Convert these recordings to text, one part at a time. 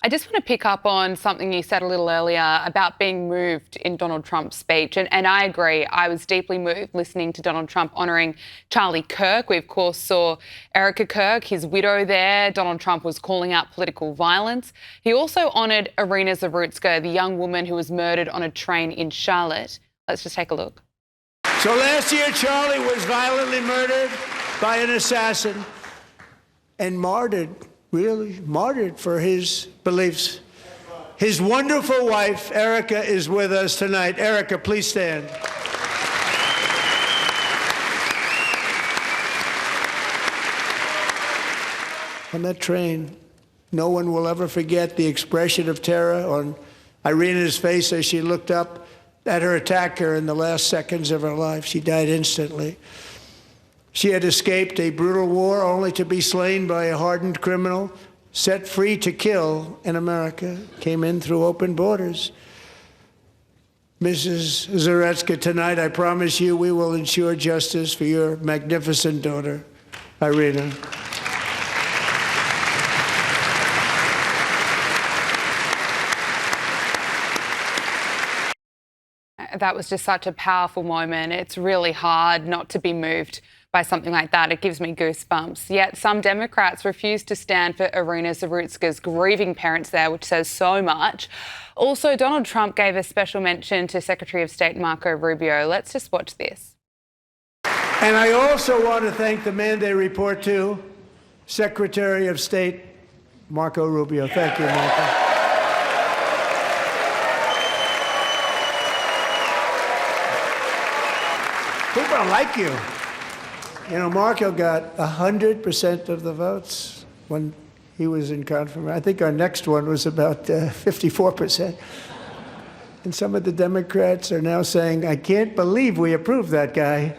I just want to pick up on something you said a little earlier about being moved in Donald Trump's speech. And I agree. I was deeply moved listening to Donald Trump honouring Charlie Kirk. We, of course, saw Erica Kirk, his widow, there. Donald Trump was calling out political violence. He also honoured Iryna Zarutska, the young woman who was murdered on a train in Charlotte. Let's just take a look. So last year, Charlie was violently murdered by an assassin and martyred. Really martyred for his beliefs. His wonderful wife, Erica, is with us tonight. Erica, please stand. On that train, no one will ever forget the expression of terror on Iryna's face as she looked up at her attacker in the last seconds of her life. She died instantly. She had escaped a brutal war only to be slain by a hardened criminal, set free to kill in America, came in through open borders. Mrs. Zarutska, tonight I promise you we will ensure justice for your magnificent daughter, Iryna. That was just such a powerful moment. It's really hard not to be moved by something like that. It gives me goosebumps. Yet some Democrats refuse to stand for Iryna Zarutska's grieving parents there, which says so much. Also, Donald Trump gave a special mention to Secretary of State Marco Rubio. Let's just watch this. And I also want to thank the man they report to, Secretary of State Marco Rubio. Thank you, Marco. People like you. You know, Marco got 100% of the votes when he was in confirmation. I think our next one was about 54%. And some of the Democrats are now saying, I can't believe we approved that guy.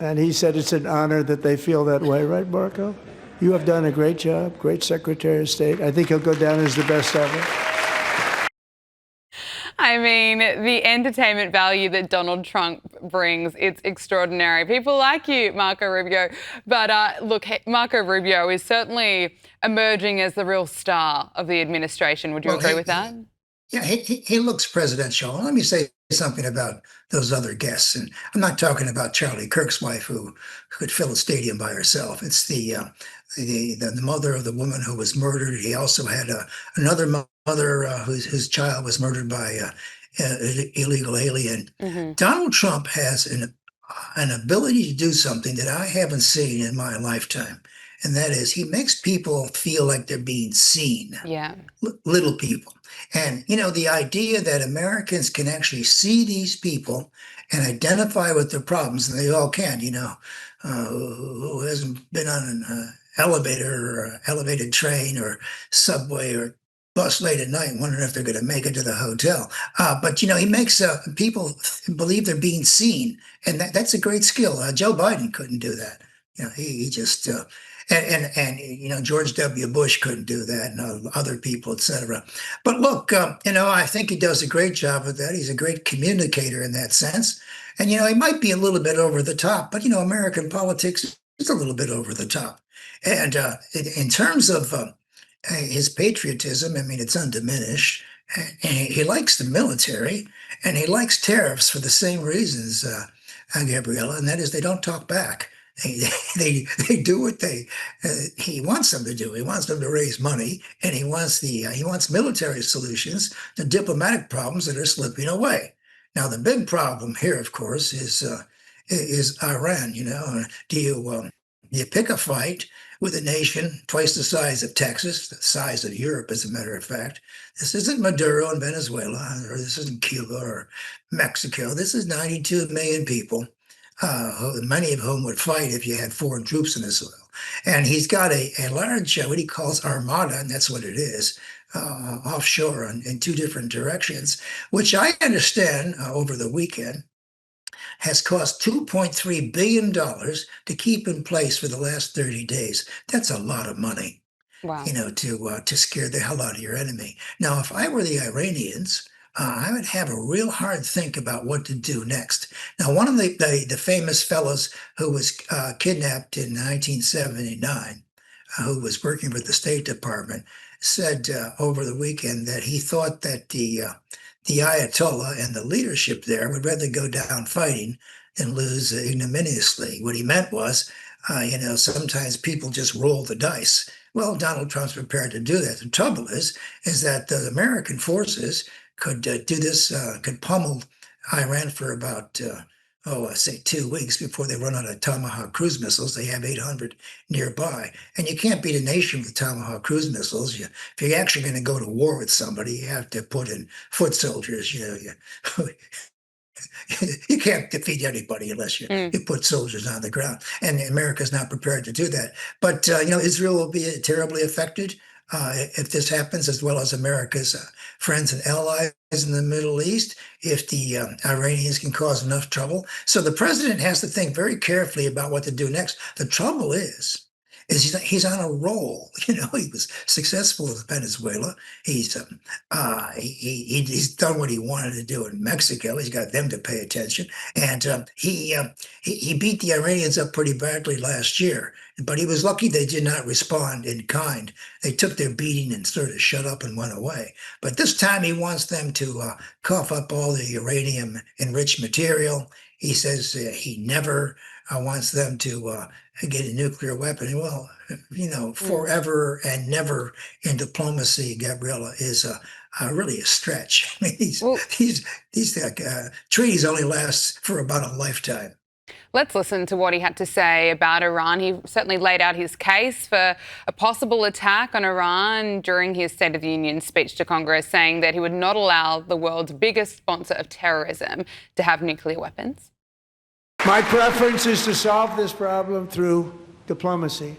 And he said it's an honor that they feel that way, right, Marco? You have done a great job, great Secretary of State. I think he'll go down as the best ever. I mean, the entertainment value that Donald Trump brings, it's extraordinary. People like you, Marco Rubio. But look, Marco Rubio is certainly emerging as the real star of the administration. Would you agree with that? Yeah, he looks presidential. Let me say something about those other guests. And I'm not talking about Charlie Kirk's wife, who could fill a stadium by herself. It's the mother of the woman who was murdered. He also had another mother whose child was murdered by an illegal alien. Mm-hmm. Donald Trump has an ability to do something that I haven't seen in my lifetime. And that is, he makes people feel like they're being seen. Yeah. Little people. And, you know, the idea that Americans can actually see these people and identify with their problems, and they all can, you know, who hasn't been on an elevator or elevated train or subway or bus late at night wondering if they're going to make it to the hotel. But, you know, he makes people believe they're being seen. And that's a great skill. Joe Biden couldn't do that. You know, he just... And you know, George W. Bush couldn't do that, and other people, et cetera. But look, you know, I think he does a great job of that. He's a great communicator in that sense. And, you know, he might be a little bit over the top, but, you know, American politics is a little bit over the top. And in terms of his patriotism, I mean, it's undiminished. And he likes the military, and he likes tariffs for the same reasons, Gabriella, and that is they don't talk back. They do what he wants them to do. He wants them to raise money, and he wants military solutions to diplomatic problems that are slipping away. Now, the big problem here, of course, is Iran. You know, do you pick a fight with a nation twice the size of Texas, the size of Europe, as a matter of fact? This isn't Maduro in Venezuela, or this isn't Cuba or Mexico. This is 92 million people. Many of whom would fight if you had foreign troops in the soil. And he's got a large, what he calls armada, and that's what it is, offshore in two different directions, which I understand over the weekend has cost $2.3 billion to keep in place for the last 30 days. That's a lot of money, Wow. You know, to scare the hell out of your enemy. Now, if I were the Iranians, I would have a real hard think about what to do next. Now, one of the famous fellows who was kidnapped in 1979, who was working with the State Department, said over the weekend that he thought that the Ayatollah and the leadership there would rather go down fighting than lose ignominiously. What he meant was, sometimes people just roll the dice. Well, Donald Trump's prepared to do that. The trouble is that the American forces could do this, could pummel Iran for about, say 2 weeks before they run out of Tomahawk cruise missiles. They have 800 nearby. And you can't beat a nation with Tomahawk cruise missiles. If you're actually going to go to war with somebody, you have to put in foot soldiers. You can't defeat anybody unless you put soldiers on the ground. And America's not prepared to do that. But, Israel will be terribly affected if this happens, as well as America's friends and allies in the Middle East, if the Iranians can cause enough trouble. So the president has to think very carefully about what to do next. The trouble is he's on a roll. He was successful with Venezuela. He's done what he wanted to do in Mexico. He's got them to pay attention, and he beat the Iranians up pretty badly last year. But he was lucky they did not respond in kind. They took their beating and sort of shut up and went away. But this time he wants them to cough up all the uranium enriched material. He says he never wants them to get a nuclear weapon. Well, forever and never in diplomacy, Gabriella, is really a stretch. I mean, these treaties only last for about a lifetime. Let's listen to what he had to say about Iran. He certainly laid out his case for a possible attack on Iran during his State of the Union speech to Congress, saying that he would not allow the world's biggest sponsor of terrorism to have nuclear weapons. My preference is to solve this problem through diplomacy.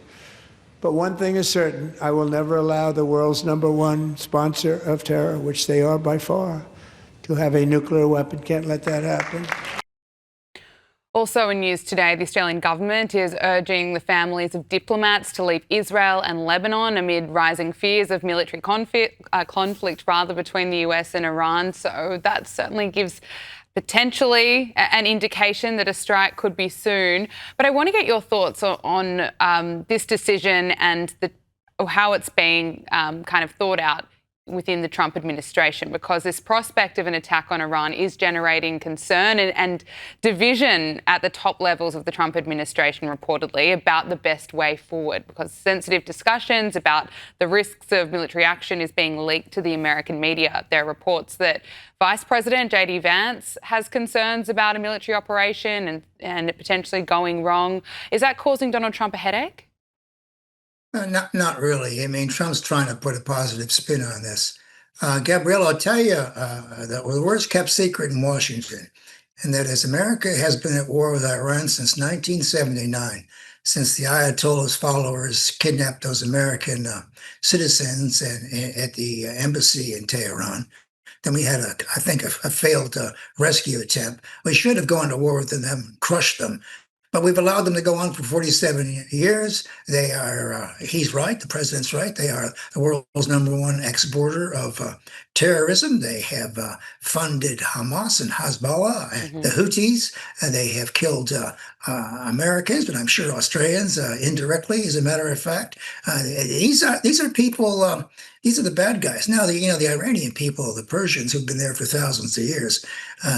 But one thing is certain, I will never allow the world's #1 sponsor of terror, which they are by far, to have a nuclear weapon. Can't let that happen. Also in news today, the Australian government is urging the families of diplomats to leave Israel and Lebanon amid rising fears of military conflict between the US and Iran. So that certainly gives potentially an indication that a strike could be soon. But I want to get your thoughts on this decision and how it's being kind of thought out within the Trump administration, because this prospect of an attack on Iran is generating concern and division at the top levels of the Trump administration, reportedly, about the best way forward, because sensitive discussions about the risks of military action is being leaked to the American media. There are reports that Vice President J.D. Vance has concerns about a military operation and it potentially going wrong. Is that causing Donald Trump a headache? Not really. I mean, Trump's trying to put a positive spin on this. Gabrielle, I'll tell you that the worst kept secret in Washington, and that is America has been at war with Iran since 1979, since the Ayatollah's followers kidnapped those American citizens at the embassy in Tehran. Then we had, I think, a failed rescue attempt. We should have gone to war with them, crushed them. But we've allowed them to go on for 47 years. They are, he's right, the president's right. They are the world's #1 exporter of terrorism. They have funded Hamas and Hezbollah and the Houthis. They have killed Americans, but I'm sure Australians indirectly, as a matter of fact. These are people. These are the bad guys. Now, the Iranian people, the Persians who've been there for thousands of years,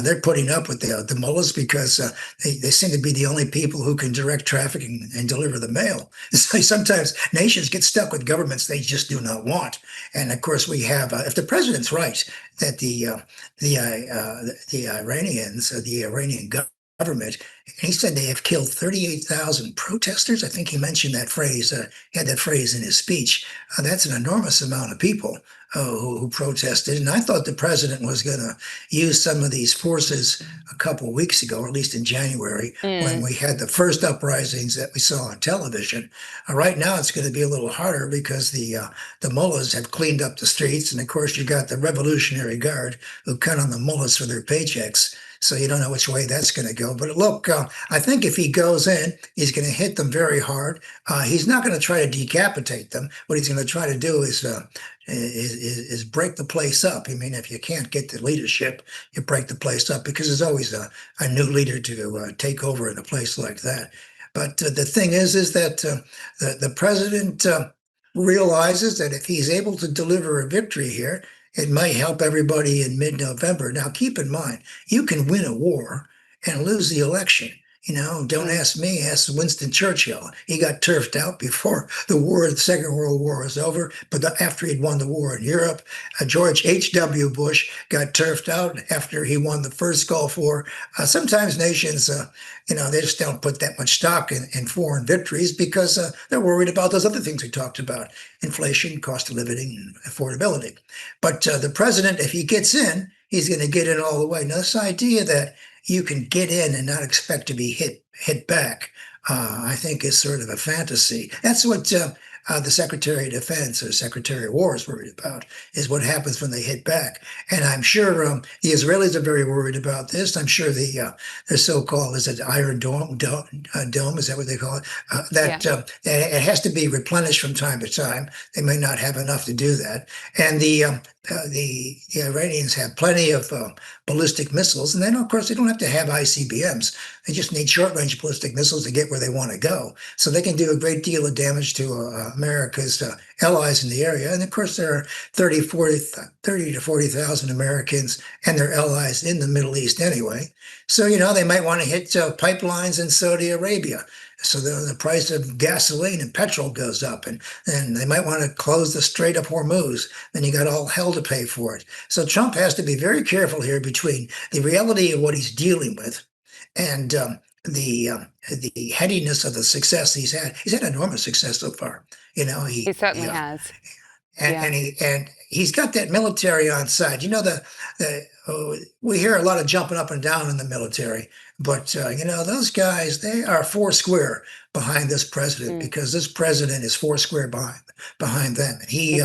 they're putting up with the mullahs because they seem to be the only people who can direct traffic and deliver the mail. So sometimes nations get stuck with governments they just do not want. And of course, we have, if the president's right, that the Iranians, the Iranian government, he said they have killed 38,000 protesters. I think he mentioned that phrase, he had that phrase in his speech. That's an enormous amount of people who protested. And I thought the president was going to use some of these forces a couple of weeks ago, or at least in January, when we had the first uprisings that we saw on television. Right now, it's going to be a little harder because the mullahs have cleaned up the streets. And of course, you got the Revolutionary Guard who cut on the mullahs for their paychecks. So you don't know which way that's going to go. But look, I think if he goes in, he's going to hit them very hard. He's not going to try to decapitate them. What he's going to try to do is break the place up. I mean, if you can't get the leadership, you break the place up, because there's always a new leader to take over in a place like that. But the thing is that the president realizes that if he's able to deliver a victory here, it might help everybody in mid-November. Now, keep in mind, you can win a war and lose the election. Don't ask me, ask Winston Churchill. He got turfed out before the Second World War was over, but after he'd won the war in Europe. George H.W. Bush got turfed out after he won the first Gulf War. Sometimes nations, they just don't put that much stock in foreign victories because they're worried about those other things we talked about: inflation, cost of living, and affordability. But the president, if he gets in, he's going to get in all the way. Now, this idea that you can get in and not expect to be hit back, I think is sort of a fantasy. That's what the Secretary of Defense or Secretary of War is worried about, is what happens when they hit back. And I'm sure the Israelis are very worried about this. I'm sure the so-called, is it Iron Dome, is that what they call it? It has to be replenished from time to time. They may not have enough to do that. And the Iranians have plenty of ballistic missiles, and then of course they don't have to have ICBMs. They just need short-range ballistic missiles to get where they want to go. So they can do a great deal of damage to America's allies in the area. And of course there are 30 to 40,000 Americans and their allies in the Middle East anyway. So they might want to hit pipelines in Saudi Arabia. So the price of gasoline and petrol goes up, and they might want to close the Strait of Hormuz. Then you got all hell to pay for it. So Trump has to be very careful here between the reality of what he's dealing with and the headiness of the success he's had. He's had enormous success so far. He certainly has. And he's got that military on side. We hear a lot of jumping up and down in the military, but those guys, they are four square behind this president because this president is four square behind them. And he's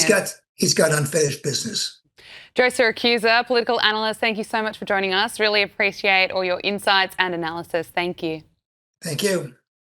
got unfinished business. Joe Siracusa, political analyst, thank you so much for joining us. Really appreciate all your insights and analysis. Thank you. Thank you.